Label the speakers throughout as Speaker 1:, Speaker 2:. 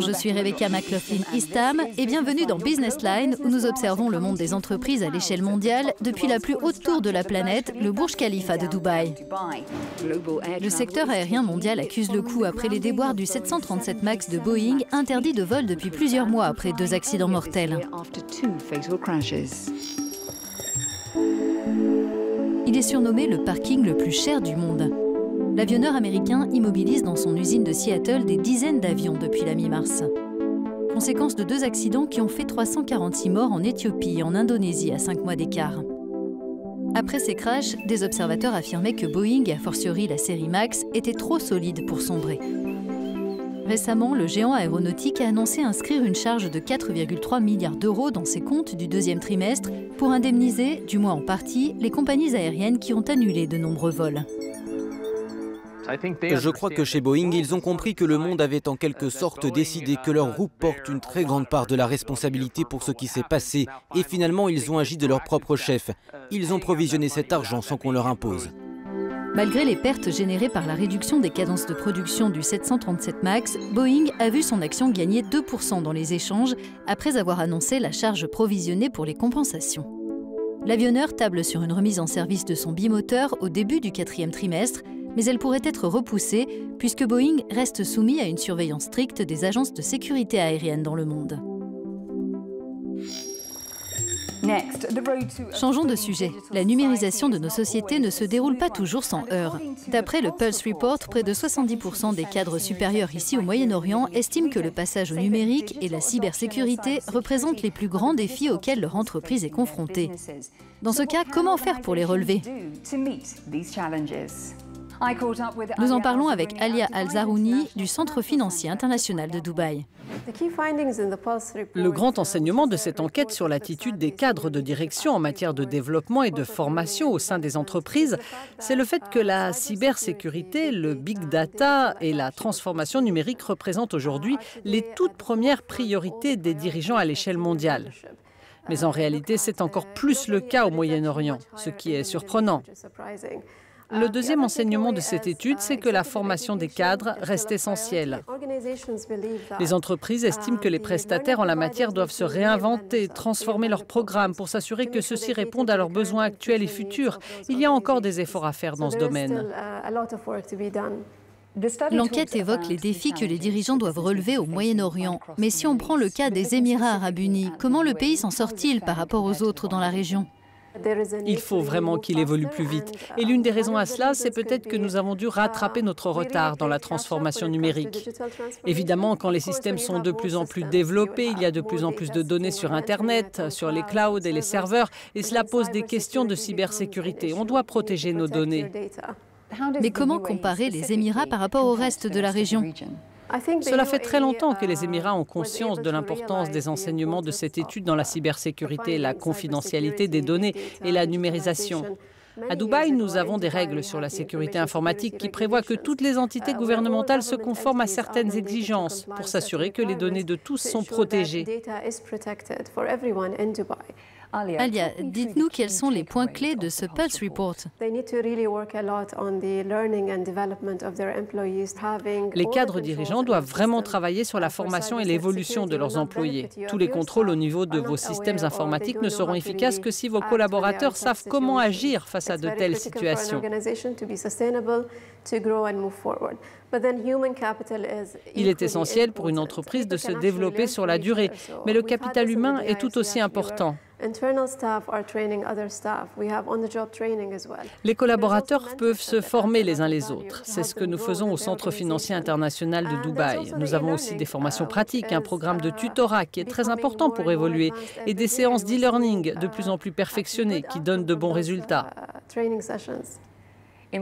Speaker 1: je suis Rebecca McLaughlin-Istam et bienvenue dans Business Line où nous observons le monde des entreprises à l'échelle mondiale depuis la plus haute tour de la planète, le Burj Khalifa de Dubaï. Le secteur aérien mondial accuse le coup après les déboires du 737 MAX de Boeing, interdit de vol depuis plusieurs mois après 2 accidents mortels. Il est surnommé le parking le plus cher du monde. L'avionneur américain immobilise dans son usine de Seattle des dizaines d'avions depuis la mi-mars. Conséquence de 2 accidents qui ont fait 346 morts en Éthiopie et en Indonésie à 5 mois d'écart. Après ces crashs, des observateurs affirmaient que Boeing, et a fortiori la série MAX, était trop solide pour sombrer. Récemment, le géant aéronautique a annoncé inscrire une charge de 4,3 milliards d'euros dans ses comptes du 2e trimestre pour indemniser, du moins en partie, les compagnies aériennes qui ont annulé de nombreux vols.
Speaker 2: Je crois que chez Boeing, ils ont compris que le monde avait en quelque sorte décidé que leur groupe porte une très grande part de la responsabilité pour ce qui s'est passé et finalement ils ont agi de leur propre chef. Ils ont provisionné cet argent sans qu'on leur impose.
Speaker 1: Malgré les pertes générées par la réduction des cadences de production du 737 MAX, Boeing a vu son action gagner 2% dans les échanges après avoir annoncé la charge provisionnée pour les compensations. L'avionneur table sur une remise en service de son bimoteur au début du 4e trimestre, mais elle pourrait être repoussée puisque Boeing reste soumis à une surveillance stricte des agences de sécurité aérienne dans le monde. Changeons de sujet. La numérisation de nos sociétés ne se déroule pas toujours sans heurts. D'après le Pulse Report, près de 70% des cadres supérieurs ici au Moyen-Orient estiment que le passage au numérique et la cybersécurité représentent les plus grands défis auxquels leur entreprise est confrontée. Dans ce cas, comment faire pour les relever ? Nous en parlons avec Alia Al-Zarouni du Centre financier international de Dubaï.
Speaker 3: Le grand enseignement de cette enquête sur l'attitude des cadres de direction en matière de développement et de formation au sein des entreprises, c'est le fait que la cybersécurité, le big data et la transformation numérique représentent aujourd'hui les toutes premières priorités des dirigeants à l'échelle mondiale. Mais en réalité, c'est encore plus le cas au Moyen-Orient, ce qui est surprenant. Le deuxième enseignement de cette étude, c'est que la formation des cadres reste essentielle. Les entreprises estiment que les prestataires en la matière doivent se réinventer, transformer leurs programmes pour s'assurer que ceux-ci répondent à leurs besoins actuels et futurs. Il y a encore des efforts à faire dans ce domaine.
Speaker 1: L'enquête évoque les défis que les dirigeants doivent relever au Moyen-Orient. Mais si on prend le cas des Émirats arabes unis, comment le pays s'en sort-il par rapport aux autres dans la région ?
Speaker 3: Il faut vraiment qu'il évolue plus vite. Et l'une des raisons à cela, c'est peut-être que nous avons dû rattraper notre retard dans la transformation numérique. Évidemment, quand les systèmes sont de plus en plus développés, il y a de plus en plus de données sur Internet, sur les clouds et les serveurs, et cela pose des questions de cybersécurité. On doit protéger nos données.
Speaker 1: Mais comment comparer les Émirats par rapport au reste de la région ?
Speaker 3: Cela fait très longtemps que les Émirats ont conscience de l'importance des enseignements de cette étude dans la cybersécurité, la confidentialité des données et la numérisation. À Dubaï, nous avons des règles sur la sécurité informatique qui prévoient que toutes les entités gouvernementales se conforment à certaines exigences pour s'assurer que les données de tous sont protégées.
Speaker 1: Alia, dites-nous quels sont les points clés de ce Pulse Report.
Speaker 3: Les cadres dirigeants doivent vraiment travailler sur la formation et l'évolution de leurs employés. Tous les contrôles au niveau de vos systèmes informatiques ne seront efficaces que si vos collaborateurs savent comment agir face à de telles situations. Il est essentiel pour une entreprise de se développer sur la durée, mais le capital humain est tout aussi important. Les collaborateurs peuvent se former les uns les autres. C'est ce que nous faisons au Centre financier international de Dubaï. Nous avons aussi des formations pratiques, un programme de tutorat qui est très important pour évoluer et des séances d'e-learning de plus en plus perfectionnées qui donnent de bons résultats.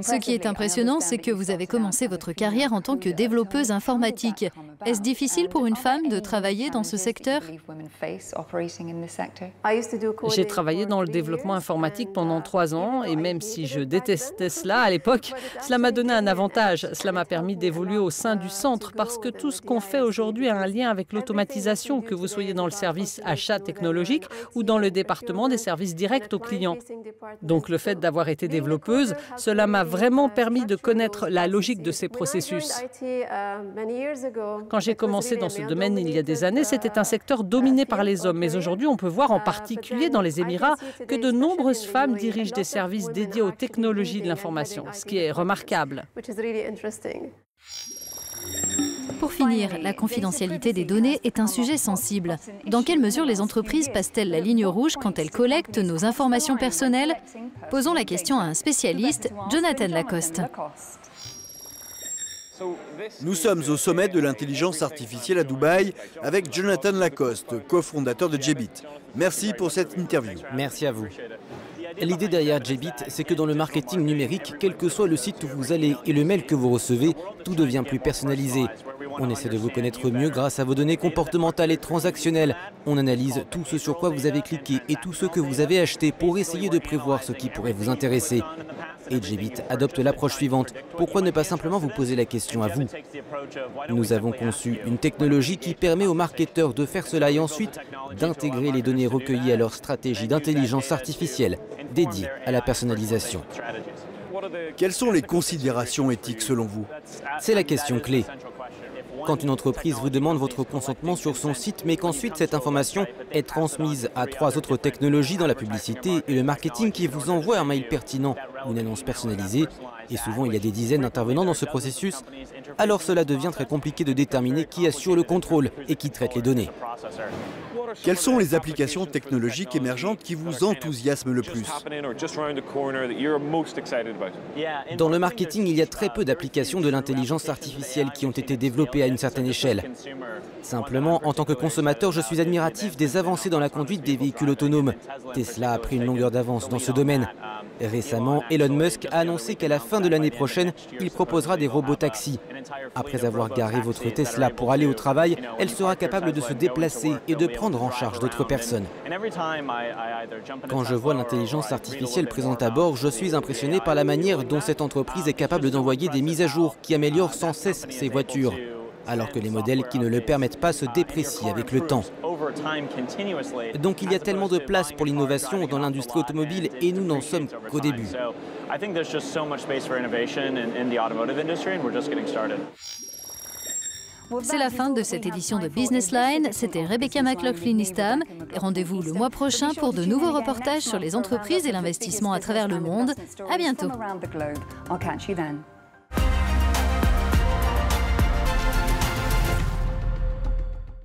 Speaker 1: Ce qui est impressionnant, c'est que vous avez commencé votre carrière en tant que développeuse informatique. Est-ce difficile pour une femme de travailler dans ce secteur ?
Speaker 3: J'ai travaillé dans le développement informatique pendant 3 ans et même si je détestais cela à l'époque, cela m'a donné un avantage. Cela m'a permis d'évoluer au sein du centre parce que tout ce qu'on fait aujourd'hui a un lien avec l'automatisation, que vous soyez dans le service achat technologique ou dans le département des services directs aux clients. Donc le fait d'avoir été développeuse, cela m'a m'a vraiment permis de connaître la logique de ces processus. Quand j'ai commencé dans ce domaine il y a des années, c'était un secteur dominé par les hommes. Mais aujourd'hui, on peut voir en particulier dans les Émirats que de nombreuses femmes dirigent des services dédiés aux technologies de l'information, ce qui est remarquable.
Speaker 1: Pour finir, la confidentialité des données est un sujet sensible. Dans quelle mesure les entreprises passent-elles la ligne rouge quand elles collectent nos informations personnelles? Posons la question à un spécialiste, Jonathan Lacoste.
Speaker 4: Nous sommes au sommet de l'intelligence artificielle à Dubaï avec Jonathan Lacoste, cofondateur de Jebit. Merci pour cette interview.
Speaker 2: Merci à vous. L'idée derrière Jebit, c'est que dans le marketing numérique, quel que soit le site où vous allez et le mail que vous recevez, tout devient plus personnalisé. On essaie de vous connaître mieux grâce à vos données comportementales et transactionnelles. On analyse tout ce sur quoi vous avez cliqué et tout ce que vous avez acheté pour essayer de prévoir ce qui pourrait vous intéresser. Et Jebit adopte l'approche suivante. Pourquoi ne pas simplement vous poser la question à vous? Nous avons conçu une technologie qui permet aux marketeurs de faire cela et ensuite d'intégrer les données recueillies à leur stratégie d'intelligence artificielle dédiée à la personnalisation.
Speaker 4: Quelles sont les considérations éthiques selon vous?
Speaker 2: C'est la question clé. Quand une entreprise vous demande votre consentement sur son site, mais qu'ensuite cette information est transmise à 3 autres technologies dans la publicité et le marketing qui vous envoie un mail pertinent ou une annonce personnalisée, et souvent il y a des dizaines d'intervenants dans ce processus, alors cela devient très compliqué de déterminer qui assure le contrôle et qui traite les données.
Speaker 4: Quelles sont les applications technologiques émergentes qui vous enthousiasment le plus?
Speaker 2: Dans le marketing, il y a très peu d'applications de l'intelligence artificielle qui ont été développées à une certaine échelle. Simplement, en tant que consommateur, je suis admiratif des avancées dans la conduite des véhicules autonomes. Tesla a pris une longueur d'avance dans ce domaine. Récemment, Elon Musk a annoncé qu'à la fin de l'année prochaine, il proposera des robots taxis. Après avoir garé votre Tesla pour aller au travail, elle sera capable de se déplacer et de prendre en charge d'autres personnes. Quand je vois l'intelligence artificielle présente à bord, je suis impressionné par la manière dont cette entreprise est capable d'envoyer des mises à jour qui améliorent sans cesse ses voitures, alors que les modèles qui ne le permettent pas se déprécient avec le temps. Donc il y a tellement de place pour l'innovation dans l'industrie automobile et nous n'en sommes qu'au début.
Speaker 1: C'est la fin de cette édition de Business Line. C'était Rebecca McLaughlin-Eastham. Et rendez-vous le mois prochain pour de nouveaux reportages sur les entreprises et l'investissement à travers le monde. À bientôt.